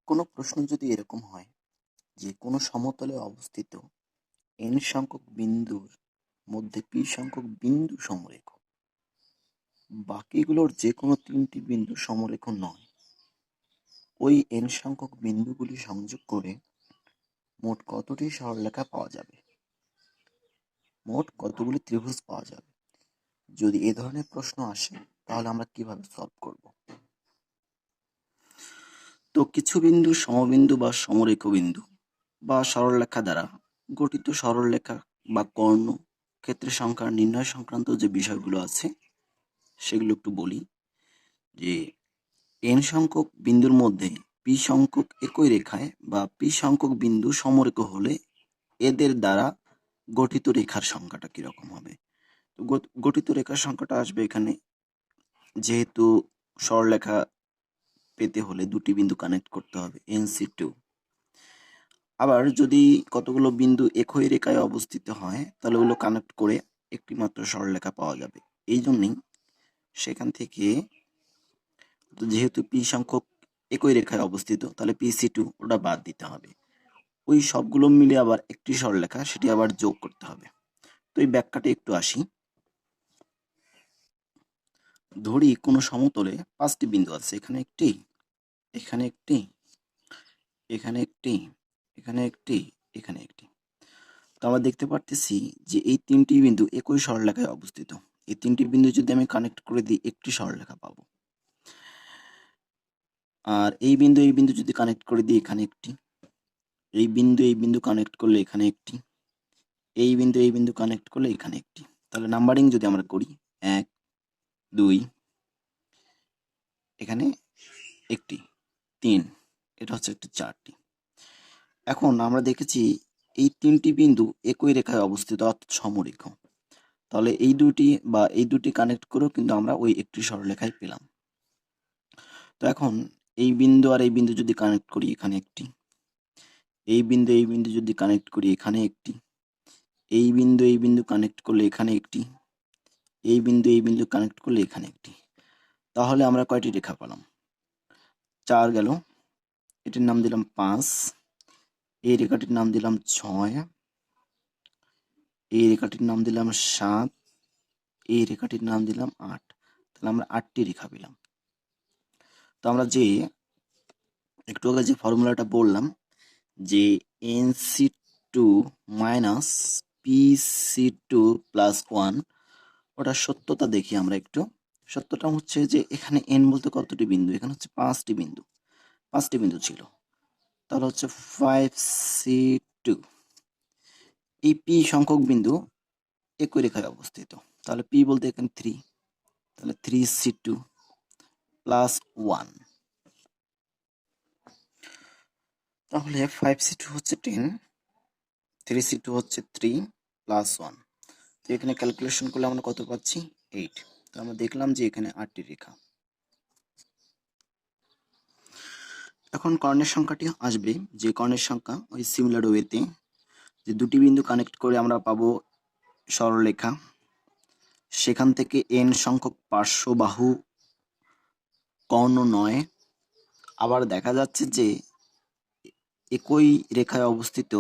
কোনো প্রশ্ন যদি এরকম হয় যে কোনো সমতলে অবস্থিত n সংখ্যক বিন্দুর মধ্যে p সংখ্যক বিন্দু সমরেখ, বাকিগুলোর যে কোনো 3টি বিন্দু সমরেখ নয়, ওই n সংখ্যক বিন্দুগুলি সংযোগ করে মোট কতটি সরলরেখা পাওয়া যাবে, মোট কতগুলি ত্রিভুজ পাওয়া যাবে। যদি এ ধরনের প্রশ্ন আসে তাহলে আমরা কিভাবে সলভ করব। তো কিছু বিন্দু সমবিন্দু বা সমরেখ বিন্দু বা সরলরেখা দ্বারা গঠিত সরলরেখা বা কর্ণ ক্ষেত্রের সংখ্যা নির্ণয় সংক্রান্ত যে বিষয়গুলো আছে সেগুলো একটু বলি। যে n সংখ্যক বিন্দুর মধ্যে p সংখ্যক একই রেখায় বা p সংখ্যক বিন্দু সমরেখ হলে এদের দ্বারা গঠিত রেখার সংখ্যাটা কিরকম হবে। তো গঠিত রেখার সংখ্যাটা আসবে এখানে, যেহেতু সরলরেখা পেতে হলে দুটি বিন্দু কানেক্ট করতে হবে, nc2। আবার যদি কতগুলো বিন্দু একই রেখায় অবস্থিত হয় তাহলে ওগুলো কানেক্ট করে একটি মাত্র সরলরেখা পাওয়া যাবে। এই জন্যই সেখান থেকে যেহেতু p সংখ্যক একই রেখায় অবস্থিত তাহলে pc2 ওটা বাদ দিতে হবে। ওই সবগুলো মিলে আবার একটি সরলরেখা, সেটি আবার যোগ করতে হবে। তো এই ব্যাখ্যাটা একটু আসি। ধরি কোনো সমতলে 5টি বিন্দু আছে, এখানে একটি, এখানে একটি, এখানে একটি, এখানে একটি, এখানে একটি। তো আমরা দেখতে পারতেছি যে এই 3টি বিন্দু একই সরলরেখায় অবস্থিত। এই 3টি বিন্দু যদি আমি কানেক্ট করে দিই একটি সরলরেখা পাবো। আর এই বিন্দু যদি কানেক্ট করে দিই এখানে একটি, এই বিন্দু কানেক্ট করলে এখানে একটি, এই বিন্দু কানেক্ট করলে এখানে একটি। তাহলে নাম্বারিং যদি আমরা করি 1 2, এখানে একটি 3, এটা হচ্ছে একটি 4টি। এখন আমরা দেখেছি এই 3টি বিন্দু একই রেখায় অবস্থিত অর্থাৎ সমরেখ। তাহলে এই দুটি কানেক্ট করেও কিন্তু আমরা ওই একটি সরলরেখায় পেলাম। তো এখন এই বিন্দু আর এই বিন্দু যদি কানেক্ট করি এখানে একটি, এই বিন্দু যদি কানেক্ট করি এখানে একটি, এই বিন্দু কানেক্ট করলে এখানে একটি, এই বিন্দু কানেক্ট করলে এখানে একটি। তাহলে আমরা কয়টি রেখা পেলাম? 4 গেল, এটির নাম দিলাম 5, এই রেখাটির নাম দিলাম 6, এই রেখাটির নাম দিলাম 7, এই রেখাটির নাম দিলাম 8। তাহলে আমরা 8টি রেখা পেলাম। তো আমরা যে একটু আগে যে ফর্মুলাটা বললাম যে nc2 মাইনাস pc2 প্লাস 1, ওটা সত্যতা দেখি আমরা একটু। সত্যটা হচ্ছে যে এখানে n বলতে কতটি বিন্দু, এখানে হচ্ছে 5টি বিন্দু, 5টি বিন্দু ছিল। তাহলে হচ্ছে 5c2। এই p সংখ্যক বিন্দু একই রেখায় অবস্থিত, তাহলে p বলতে এখানে 3, তাহলে 3c2 প্লাস 1। তাহলে 5c2 হচ্ছে 10, 3c2 হচ্ছে 3 প্লাস 1। তো এখানে ক্যালকুলেশন করলে আমরা কত পাচ্ছি? 8। তো আমরা দেখলাম যে এখানে 8টি রেখা। এখন কর্ণের সংখ্যাটি আসবে, যে কর্ণের সংখ্যা ওই সিমিলার ওয়েতে যে দুটি বিন্দু কানেক্ট করে আমরা পাবো সরলরেখা, সেখান থেকে n সংখ্যক পার্শ্ববাহু কর্ণ নয়। আবার দেখা যাচ্ছে যে একই রেখায় অবস্থিত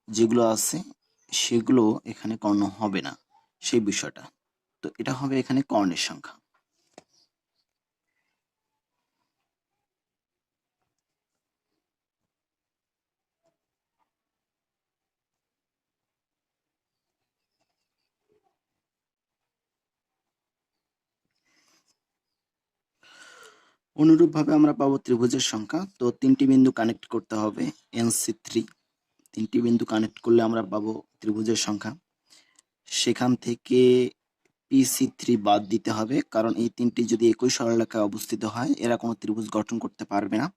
যেগুলো আছে সেগুলো এখানে কর্ণ হবে না, সেই বিষয়টা। তো এটা হবে এখানে কর্ণের সংখ্যা। অনুরূপভাবে আমরা পাবো ত্রিভুজের সংখ্যা। তো 3টি বিন্দু কানেক্ট করতে হবে nc3, 3টি বিন্দু কানেক্ট করলে আমরা পাবো ত্রিভুজের সংখ্যা। সেখান থেকে pc3 বাদ দিতে হবে, কারণ এই 3টি যদি একই সরলরেখায় অবস্থিত হয় এরা কোনো ত্রিভুজ গঠন করতে পারবে না,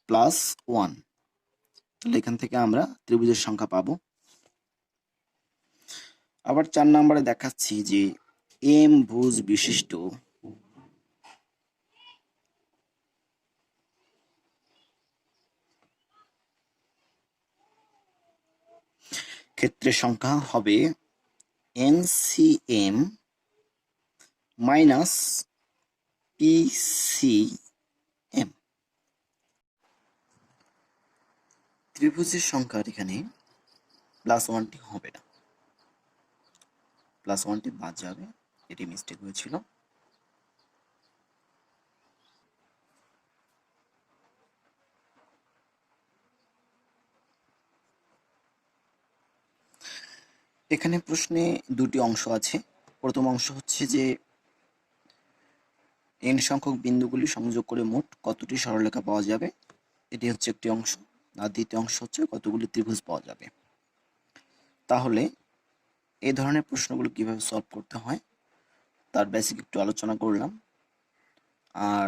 প্লাস 1। তাহলে এখান থেকে আমরা ত্রিভুজের সংখ্যা পাবো। আবার 4 নম্বরে দেখাচ্ছি যে m ভুজ বিশিষ্ট ক্ষেত্রের সংখ্যা হবে NCM মাইনাস PCM। ত্রিভুজের সংখ্যার এখানে +1টি হবে না, +1টি বাদ যাবে, এটি মিস্টেক হয়েছিল। এখানে প্রশ্নে দুটি অংশ আছে। প্রথম অংশ হচ্ছে যে n সংখ্যক বিন্দুগুলি সংযোগ করে মোট কতটি সরলরেখা পাওয়া যাবে, এটি হচ্ছে একটি অংশ। আর দ্বিতীয় অংশ হচ্ছে কতগুলি ত্রিভুজ পাওয়া যাবে। তাহলে এই ধরনের প্রশ্নগুলো কিভাবে সলভ করতে হয় তার বেসিক একটু আলোচনা করলাম। আর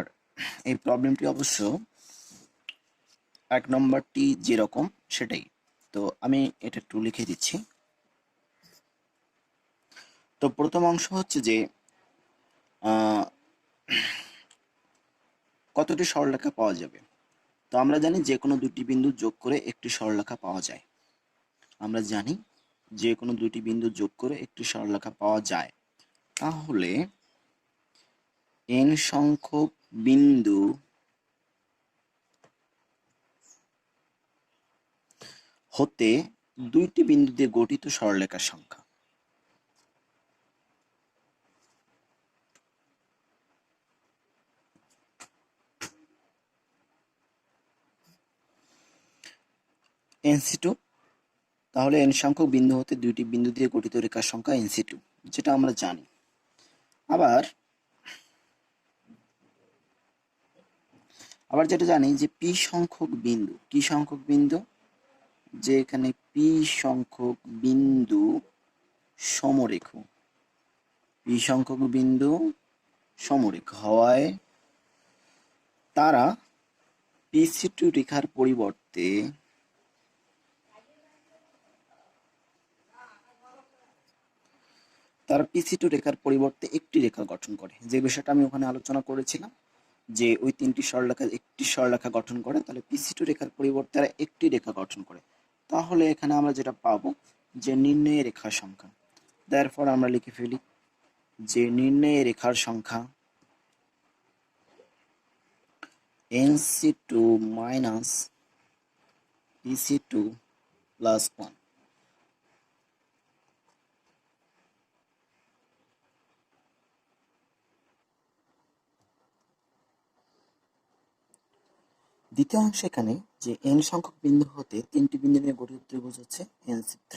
এই প্রবলেমটি অবশ্য 1 নম্বরটি যেরকম সেটাই, তো আমি এটা একটু লিখে দিচ্ছি। তো প্রথম অংশ হচ্ছে যে কতটি সরলরেখা পাওয়া যাবে। তো আমরা জানি যে কোনো দুটি বিন্দু যোগ করে একটি সরলরেখা পাওয়া যায়। আমরা জানি যে কোনো দুটি বিন্দু যোগ করে একটি সরলরেখা পাওয়া যায়। তাহলে n সংখ্যক বিন্দু হতে দুইটি বিন্দু দিয়ে গঠিত সরলরেখার সংখ্যা। NC2, তাহলে n সংখ্যক বিন্দু হতে দুইটি বিন্দু দিয়ে গঠিত রেখার সংখ্যা NC2, যেটা আমরা জানি। আবার যেটা জানি যে p সংখ্যক বিন্দু, কি সংখ্যক বিন্দু, যে এখানে p সংখ্যক বিন্দু সমরেখ, p সংখ্যক বিন্দু সমরেখ হওয়ায় তারা PC2 রেখার পরিবর্তে একটি রেখা গঠন করে, যে বিষয়টা আমি ওখানে আলোচনা করেছিলাম যে ওই তিনটি সরলরেখা একটি সরলরেখা গঠন করে, তাহলে PC2 রেখার পরিবর্তে তারা একটি রেখা গঠন করে। তাহলে এখানে আমরা যেটা পাবো যে নির্ণয় রেখার সংখ্যা, তারপর আমরা লিখে ফেলি যে নির্ণয় রেখার সংখ্যা NC2 minus PC2 plus 1। দ্বিতীয় অংশ এখানে যে n সংখ্যক বিন্দু হতে তিনটি বিন্দু নিয়ে গঠিত ত্রিভুজ হচ্ছে NC3।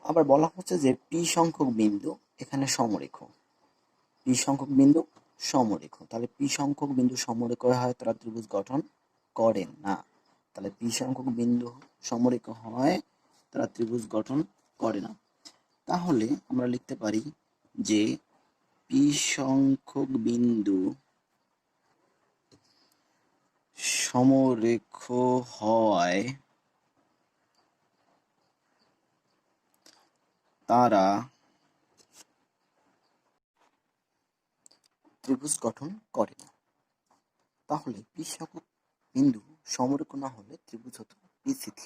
আবার বলা হচ্ছে যে p সংখ্যক বিন্দু এখানে সমরেখ, p সংখ্যক বিন্দু সমরেখ, তাহলে p সংখ্যক বিন্দু সমরেখ হয় তারা ত্রিভুজ গঠন করে না। তাহলে p সংখ্যক বিন্দু সমরেখ হয় তারা ত্রিভুজ গঠন করে না। তাহলে আমরা লিখতে পারি যে p সংখ্যক বিন্দু সমরেখ হওয়ায় তারা ত্রিভুজ গঠন করে না। তাহলে p সংখ্যক বিন্দু সমরেখ না হলে ত্রিভুজ হতো PC3।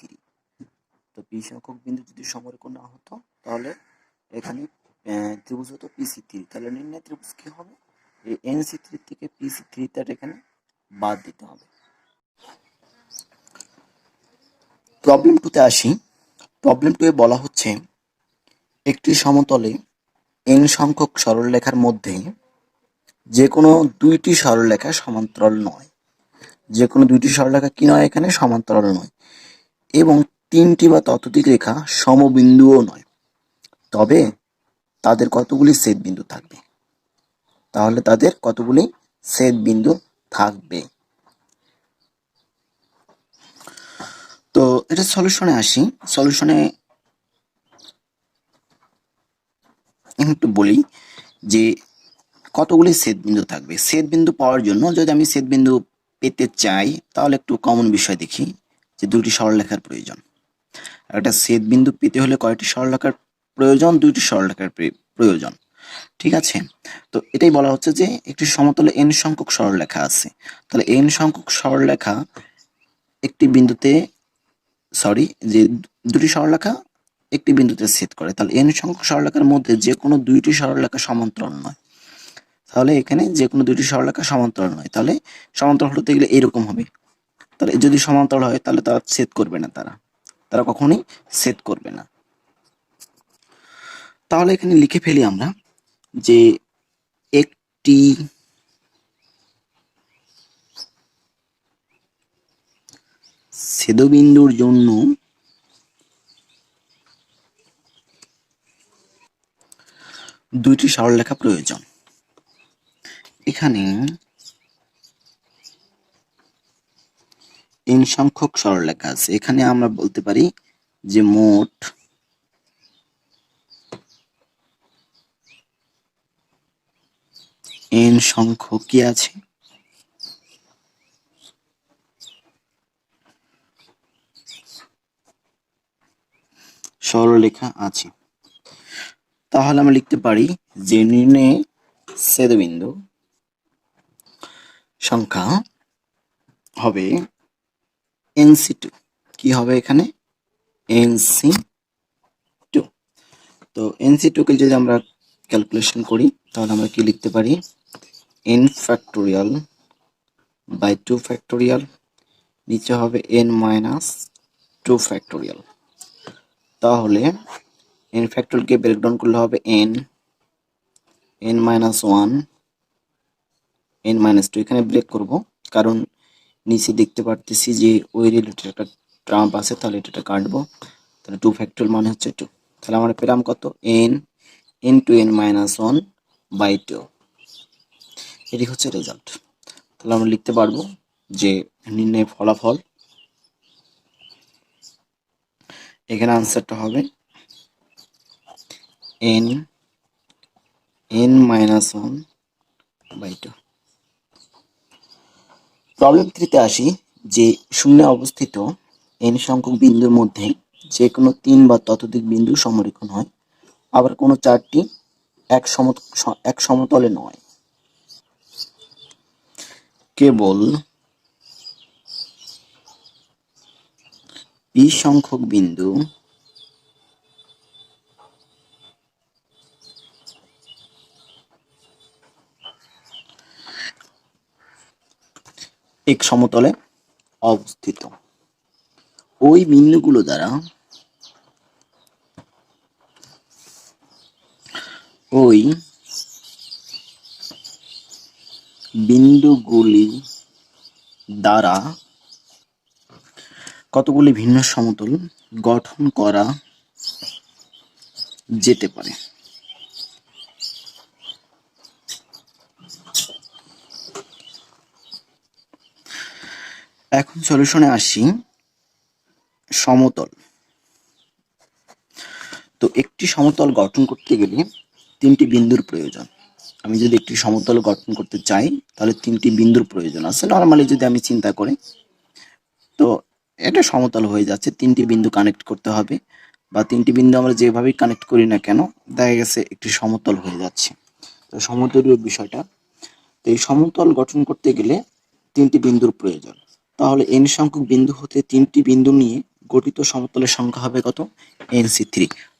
তো p সংখ্যক বিন্দু যদি সমরেখ না হতো তাহলে এখানে ত্রিভুজ হতো PC3। তাহলে নির্ণয় ত্রিভুজ কি হবে, এই NC3 থেকে PC3 তার এখানে বাদ দিতে হবে। প্রবলেম 2তে আসি। প্রবলেম 2 এ বলা হচ্ছে একটি সমতলে n সংখ্যক সরলরেখার মধ্যে যে কোনো দুইটি সরলরেখা সমান্তরাল নয়, যে কোনো দুইটি সরলরেখা কি নয়, এখানে সমান্তরাল নয়, এবং তিনটি বা ততোধিক রেখা সমবিন্দুও নয়, তবে তাদের কতগুলি ছেদ বিন্দু থাকবে। তাহলে তাদের কতগুলি ছেদ বিন্দু থাকবে। তো এটা সলিউশনে আসি। সলিউশনে একটু বলি যে কতগুলি ছেদ বিন্দু থাকবে। ছেদ বিন্দু পাওয়ার জন্য যদি আমি ছেদ বিন্দু পেতে চাই তাহলে একটু কমন বিষয় দেখি যে দুটি সরলরেখার প্রয়োজন। একটা ছেদ বিন্দু পেতে হলে কয়টি সরলরেখার প্রয়োজন, দুইটি সরলরেখার প্রয়োজন, ঠিক আছে। তো এটাই বলা হচ্ছে যে একটি সমতলে n সংখ্যক সরলরেখা আছে, তাহলে n সংখ্যক সরলরেখা একটি বিন্দুতে যে দুটি সরলরেখা একটি বিন্দুতে ছেদ করে, তাহলে n সংখ্যক সরলরেখার মধ্যে যে কোনো দুইটি সরলরেখা সমান্তরাল নয়। তাহলে এখানে যে কোনো দুইটি সরলরেখা সমান্তরাল নয়, তাহলে সমান্তরাল হতে গেলে এরকম হবে তাহলে যদি সমান্তরাল হয় তাহলে তারা ছেদ করবে না, তারা কখনোই ছেদ করবে না। তাহলে এখানে লিখে ফেলি আমরা যে একটি ছেদবিন্দুর জন্য দুইটি সরলরেখা প্রয়োজন। এখানে n সংখ্যক সরলরেখা আছে, এখানে আমরা বলতে পারি যে মোট n সংখ্যক কি আছে, সরলরেখা আছে। তাহলে আমরা লিখতে পারি যে নির্ণয়ে ছেদবিন্দু সংখ্যা হবে NC2। কি হবে এখানে? NC2। তো NC2 কে যদি আমরা ক্যালকুলেশন করি তাহলে আমরা কি লিখতে পারি? n ফ্যাক্টোরিয়াল বাই 2 ফ্যাক্টোরিয়াল, নিচে হবে n মাইনাস 2 ফ্যাক্টোরিয়াল। তাহলে n ফ্যাক্টোরিয়ালকে ব্রেকডাউন করলে হবে n মাইনাস 1, n মাইনাস 2। এখানে ব্রেক করব কারণ নিচে দেখতে পারতেছি যে ওই রিলেটেড একটা ট্রাম্প আছে, তাহলে এটা কাটবো। তাহলে 2 ফ্যাক্টোরিয়াল মানে হচ্ছে 2। তাহলে আমরা পেলাম কত? n into n minus 1 by 2। এটি হচ্ছে রেজাল্ট। তাহলে আমরা লিখতে পারবো যে নির্ণয় ফলাফল, এখানে আনসারটা হবে n মাইনাস 1 বাই 2। প্রবলেম 3 তে আসি যে শূন্যে অবস্থিত n সংখ্যক বিন্দুর মধ্যে যে কোনো 3 বা ততোধিক বিন্দু সমরেখন হয়, আবার কোনো 4টি এক সমতলে নয়। কেবল p সংখ্যক বিন্দু এক সমতলে অবস্থিত। ওই বিন্দুগুলো দ্বারা কতগুলি ভিন্ন সমতল গঠন করা যেতে পারে। এখন সলিউশনে আসি। সমতল, তো একটি সমতল গঠন করতে গেলে 3টি বিন্দুর প্রয়োজন। আমি যদি একটি সমতল গঠন করতে চাই তাহলে 3টি বিন্দুর প্রয়োজন আছে। নর্মালি যদি আমি চিন্তা করি তো এটা সমতল হয়ে যাচ্ছে, 3টি বিন্দু কানেক্ট করতে হবে, বা 3টি বিন্দু আমরা যেভাবেই কানেক্ট করি না কেন দেখা গেছে একটি সমতল হয়ে যাচ্ছে। তো সমতলীয় বিষয়টা, তো এই সমতল গঠন করতে গেলে 3টি বিন্দুর প্রয়োজন। তাহলে n সংখ্যক বিন্দু হতে 3টি বিন্দু নিয়ে গঠিত সমতলের সংখ্যা হবে কত? NC3।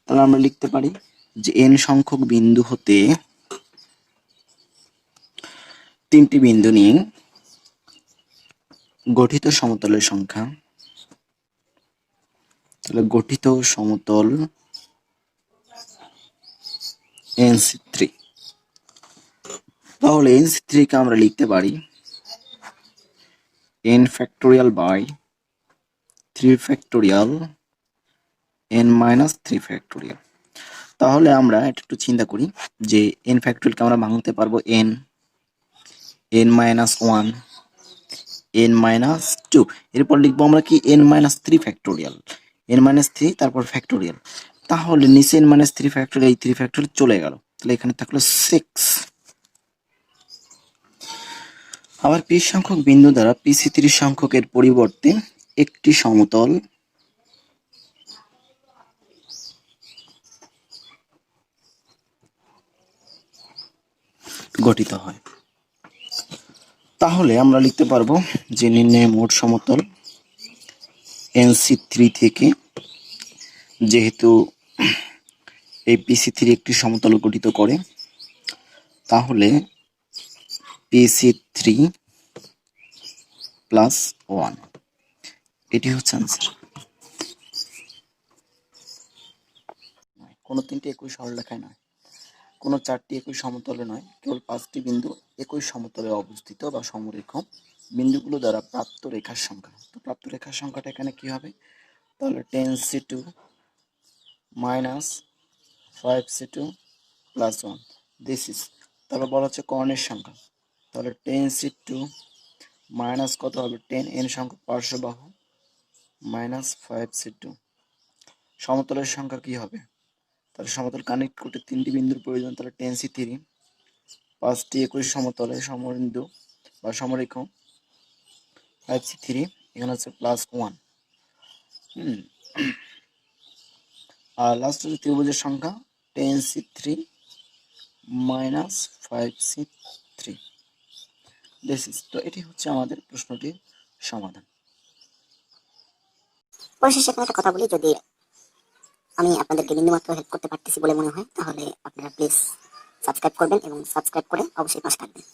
তাহলে আমরা লিখতে পারি যে n সংখ্যক বিন্দু হতে 3টি বিন্দু নিয়ে গঠিত সমতলের সংখ্যা, তাহলে গঠিত সমতল NC3। তাহলে NC3 কে আমরা লিখতে পারি n factorial by 3 factorial n minus 3 factorial. তাহলে আমরা এটা একটু চিন্তা করি যে n ফ্যাক্টোরিয়ালকে আমরা ভাঙতে পারবো n মাইনাস 1, n মাইনাস 2। এরপর লিখবো আমরা কি n minus 3 factorial, n minus 3 তারপর ফ্যাক্টোরিয়াল। তাহলে নিচে n মাইনাস 3 ফ্যাক্টোরিয়াল, এই 3 ফ্যাক্টোরিয়াল চলে গেল, তাহলে এখানে থাকলো 6। আবার p সংখ্যক বিন্দু দ্বারা PC3 সংখ্যকের পরিবর্তে একটি সমতল গঠিত হয়। তাহলে আমরা লিখতে পারবো যে নির্ণয় মোট সমতল NC3 থেকে, যেহেতু এই PC3 একটি সমতল গঠিত করে, তাহলে PC3 প্লাস 1। এটি হচ্ছে আনসার। কোনো তিনটি একই সরলরেখায় নয়, কোনো চারটি একই সমতলে নয়, কেবল 5টি বিন্দু একই সমতলে অবস্থিত বা সমরেখ বিন্দুগুলো দ্বারা প্রাপ্ত রেখার সংখ্যা। তো প্রাপ্ত রেখার সংখ্যাটা এখানে কি হবে? তাহলে 10c2 minus 5c2 plus 1 this is. তারপর বলা হচ্ছে কর্ণের সংখ্যা, তাহলে 10c2 মাইনাস কত হবে 10n সংখ্যক পার্শ্ববাহু মাইনাস 5c2। সমতলের সংখ্যা কি হবে? তাহলে সমতল কানেক্ট করতে 3টি বিন্দুর প্রয়োজন, তাহলে 10c3 5টি একই সমতলে সমবিন্দু বা সমরেখ 5c3 এখানে হচ্ছে প্লাস 1। আর লাস্ট হচ্ছে ত্রিভুজের সংখ্যা 10c3 minus 5c3 this is. তো এটি হচ্ছে আমাদের প্রশ্নটির সমাধান। পরিশেষে এখানে একটা কথা বলি, যদি আমি আপনাদেরকে বিন্দুমাত্র হেল্প করতে পারতেছি বলে মনে হয় তাহলে আপনারা প্লিজ সাবস্ক্রাইব করবেন এবং সাবস্ক্রাইব করে অবশ্যই পাশে থাকবেন।